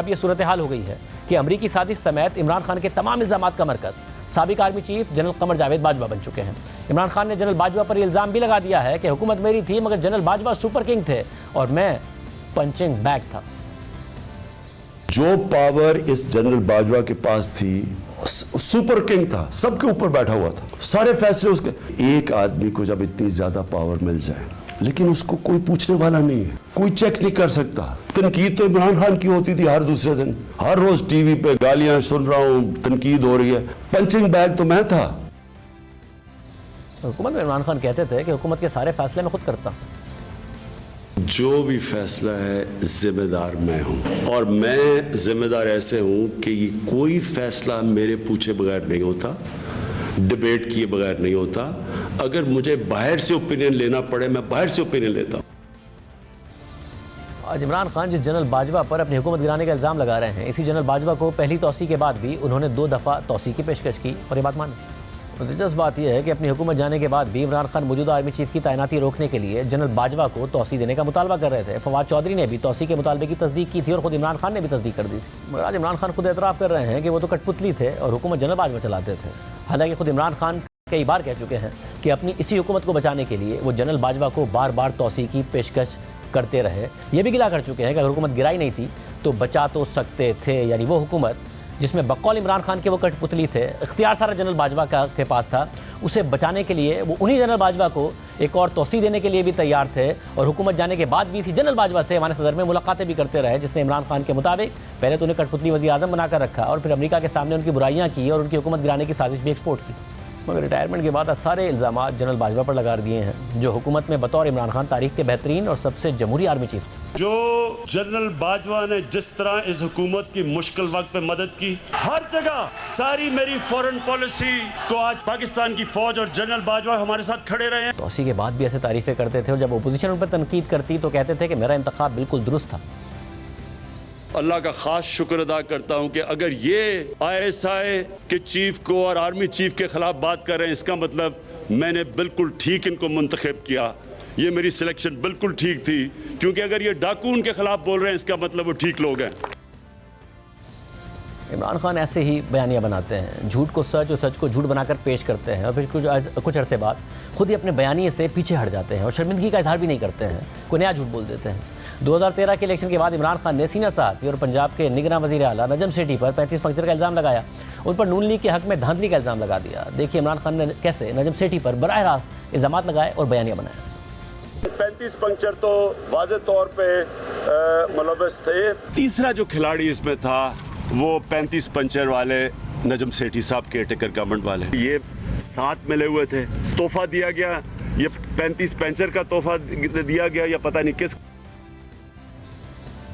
अब ये सूरत हाल हो गई है कि अमरीकी साजिश समेत इमरान खान के तमाम इल्ज़ामात का मरकज़ साबिक army chief general Qamar Javed Bajwa बन चुके हैं। इमरान खान ने जनरल बाजवा पर इल्ज़ाम भी लगा दिया है कि हुकूमत मेरी थी मगर जनरल बाजवा सुपर किंग थे और मैं पंचिंग बैग था। जो पावर इस जनरल बाजवा के पास थी, सुपर किंग था, सबके ऊपर बैठा हुआ था, सारे फैसले उसके। एक आदमी को जब इतनी ज्यादा पावर मिल जाए लेकिन उसको कोई पूछने वाला नहीं है, कोई चेक नहीं कर सकता। तनकीद तो इमरान खान की होती थी हर दूसरे दिन, हर रोज टीवी पे गालियां सुन रहा हूं, तनकीद हो रही है। पंचिंग बैग तो मैं था। हुकूमत में इमरान खान कहते थे कि हुकूमत के सारे फैसले मैं खुद करता। जो भी फैसला है जिम्मेदार मैं हूं और मैं जिम्मेदार ऐसे हूं कि ये कोई फैसला मेरे पूछे बगैर नहीं होता, डिबेट किए बगैर नहीं होता। अगर मुझे बाहर से ओपिनियन लेना पड़े मैं बाहर से ओपिनियन लेता हूं। आज इमरान खान जिस जनरल बाजवा पर अपनी हुकूमत गिराने का इल्ज़ाम लगा रहे हैं, इसी जनरल बाजवा को पहली तौसी के बाद भी उन्होंने 2 दफ़ा तौसी की पेशकश की और ये बात मानी। दिलचस्प बात यह है कि अपनी हुकूमत जाने के बाद भी इमरान खान मौजूदा आर्मी चीफ की तैनाती रोकने के लिए जनरल बाजवा को तौसी देने का मुतालबा कर रहे थे। फवाद चौधरी ने भी तौसी के मुतालबे की तस्दीक की थी और खुद इमरान खान ने भी तस्दीक कर दी थी। मगर आज इमरान खान खुद एतराफ़ कर रहे हैं कि वो तो कठपुतली थे और हुकूमत जनरल बाजवा चलाते थे। हालांकि खुद इमरान खान कई बार कह चुके हैं कि अपनी इसी हुकूमत को बचाने के लिए वो जनरल बाजवा को बार बार तौसी की पेशकश करते रहे। ये भी गिला कर चुके हैं कि अगर हुकूमत गिराई नहीं थी तो बचा तो सकते थे, यानी वो हुकूमत जिसमें बकौल इमरान खान के वो कठपुतली थे, इख्तियार सारा जनरल बाजवा के पास था, उसे बचाने के लिए वो उन्हीं जनरल बाजवा को एक और तौसी देने के लिए भी तैयार थे और हुकूमत जाने के बाद भी इसी जनरल बाजवा से हमारे सदर में मुलाकातें भी करते रहे, जिसने इमरान खान के मुताबिक पहले तो उन्हें कठपुतली वज़ीर आज़म बनाकर रखा और फिर अमेरिका के सामने उनकी बुराइयाँ की और उनकी हुकूमत गिराने की साजिश भी एक्सपोर्ट की। मगर रिटायरमेंट के बाद सारे इल्ज़ामात जनरल बाजवा पर लगा दिए हैं, जो हुकूमत में बतौर इमरान खान तारीख के बेहतरीन और सबसे जमहूरी आर्मी चीफ थे। जो जनरल बाजवा ने जिस तरह इस हुकूमत की मुश्किल वक्त पे मदद की, हर जगह सारी मेरी फॉरेन पॉलिसी को आज पाकिस्तान की फौज और जनरल बाजवा हमारे साथ खड़े रहे हैं। तौसी के बाद भी ऐसे तारीफ़ें करते थे और जब अपोजिशन उन पर तनकीद करती तो कहते थे कि मेरा इंतखाब बिल्कुल दुरुस्त था। अल्लाह का खास शुक्र अदा करता हूं कि अगर ये ISI के चीफ को और आर्मी चीफ के खिलाफ बात कर रहे हैं, इसका मतलब मैंने बिल्कुल ठीक इनको मुंतखब किया। ये मेरी सिलेक्शन बिल्कुल ठीक थी, क्योंकि अगर ये डाकू उनके खिलाफ बोल रहे हैं इसका मतलब वो ठीक लोग हैं। इमरान खान ऐसे ही बयानियाँ बनाते हैं, झूठ को सच और सच को झूठ बनाकर पेश करते हैं और फिर कुछ अरसे बाद खुद ही अपने बयानिए से पीछे हट जाते हैं और शर्मिंदगी का इजहार भी नहीं करते हैं, कोई नया झूठ बोल देते हैं। 2013 के इलेक्शन के बाद इमरान खान ने सीनियर सहाफ़ी और पंजाब के निगरान वज़ीर आला नजम सेठी पर 35 पंक्चर का इल्ज़ाम लगाया, उन पर नून लीग के हक़ में धांधली का इल्ज़ाम लगा दिया। देखिए इमरान खान ने कैसे नजम सेठी पर बराह रास्त इल्ज़ामात लगाए और बयानियाँ बनाए। 35 पंक्चर तो वाज़े तौर पे मुलव्वस थे। तीसरा जो खिलाड़ी इसमें था वो 35 पंक्चर वाले नजम सेठी साहब, केयरटेकर गवर्नमेंट वाले, ये साथ मिले हुए थे। तोहफा दिया गया, ये 35 पंक्चर का तोहफा दिया गया या पता नहीं किस।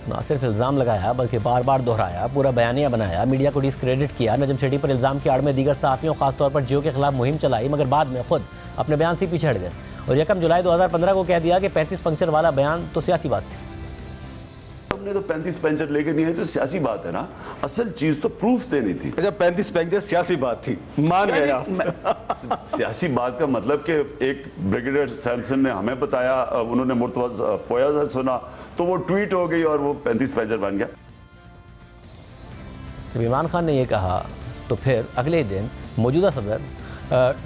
ना सिर्फ इल्ज़ाम लगाया बल्कि बार बार दोहराया, पूरा बयानिया बनाया, मीडिया को डिस्क्रेडिट किया। नजम सेठी पर इल्ज़ाम की आड़ में दीगर सहाफ़ियों खासतौर पर जियो के खिलाफ मुहिम चलाई, मगर बाद में खुद अपने बयान से पीछे हट गए और 1 जुलाई 2015 को कह दिया कि 35 पंक्चर वाला बयान तो सियासी बात थी। हमने तो 35 पंक्चर लेके नहीं आए तो सियासी बात है ना, असल चीज तो प्रूफ देनी थी। अच्छा 35 पंक्चर सियासी बात थी, मान गया। सियासी बात का मतलब कि एक ब्रिगेडियर सैमसन ने हमें बताया, उन्होंने मुर्तज़ा पोया से सुना तो वो ट्वीट हो गई और वो 35 पंक्चर बन गया। जब इमरान खान ने यह कहा तो फिर अगले दिन मौजूदा सदर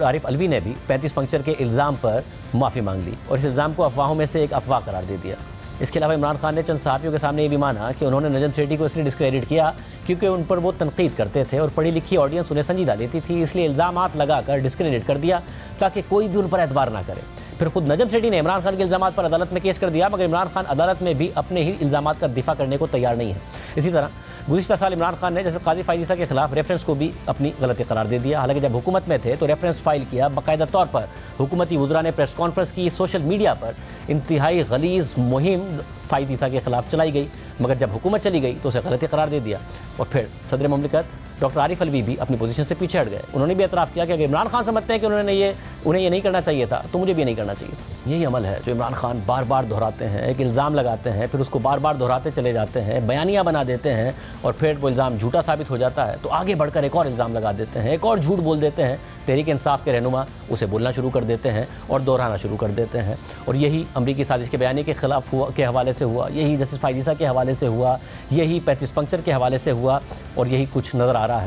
आरिफ अलवी ने भी 35 पंक्चर के इल्ज़ाम पर माफ़ी मांग ली और इस इल्ज़ाम को अफवाहों में से एक अफवाह करार दे दिया। इसके अलावा इमरान खान ने चंद सहाफ़ियों के सामने ये भी माना कि उन्होंने नजम सेठी को इसलिए डिस्क्रेडिट किया क्योंकि उन पर वो तनकीद करते थे और पढ़ी लिखी ऑडियंस उन्हें संजीदा लेती थी, इसलिए इल्ज़ामात लगाकर डिस्क्रेडिट कर दिया ताकि कोई भी उन पर एतबार ना करे। फिर खुद नजम सेठी ने इमरान खान के इल्ज़ामात पर अदालत में केस कर दिया, मगर इमरान खान अदालत में भी अपने ही इल्ज़ामात का दिफा करने को तैयार नहीं है। इसी तरह गुज़िश्ता साल इमरान खान ने जैसे काजी फायजीसा के खिलाफ रेफरेंस को भी अपनी गलती करार दे दिया। हालांकि जब हुकूमत में थे तो रेफरेंस फाइल किया, बाकायदा तौर पर हुकूमती वज़रा ने प्रेस कॉन्फ्रेंस की, सोशल मीडिया पर इंतहाई गलीज़ मुहिम फायजीसा के खिलाफ चलाई गई, मगर जब हुकूमत चली गई तो उसे गलती करार दे दिया और फिर सदर मुमलिकत डॉक्टर आरिफ अलवी भी अपनी पोजीशन से पीछे हट गए। उन्होंने भी एतराफ़ किया कि अगर इमरान खान समझते हैं कि उन्हें ये नहीं करना चाहिए था तो मुझे भी नहीं करना चाहिए था। यही अमल है जो इमरान खान बार बार दोहराते हैं, एक इल्ज़ाम लगाते हैं, फिर उसको बार बार दोहराते चले जाते हैं, बयानियाँ बना देते हैं और फिर वो इल्ज़ाम झूठा साबित हो जाता है तो आगे बढ़कर एक और इल्ज़ाम लगा देते हैं, एक और झूठ बोल देते हैं तहरीक इंसाफ के रहनुमा उसे बोलना शुरू कर देते हैं और दोहराना शुरू कर देते हैं। और यही अमरीकी साजिश के बयानी के खिलाफ हुआ के हवाले से हुआ, यही जस्टिस फाइजीसा के हवाले से हुआ, यही 35 पंक्चर के हवाले से हुआ और यही कुछ नज़र आ रहा है।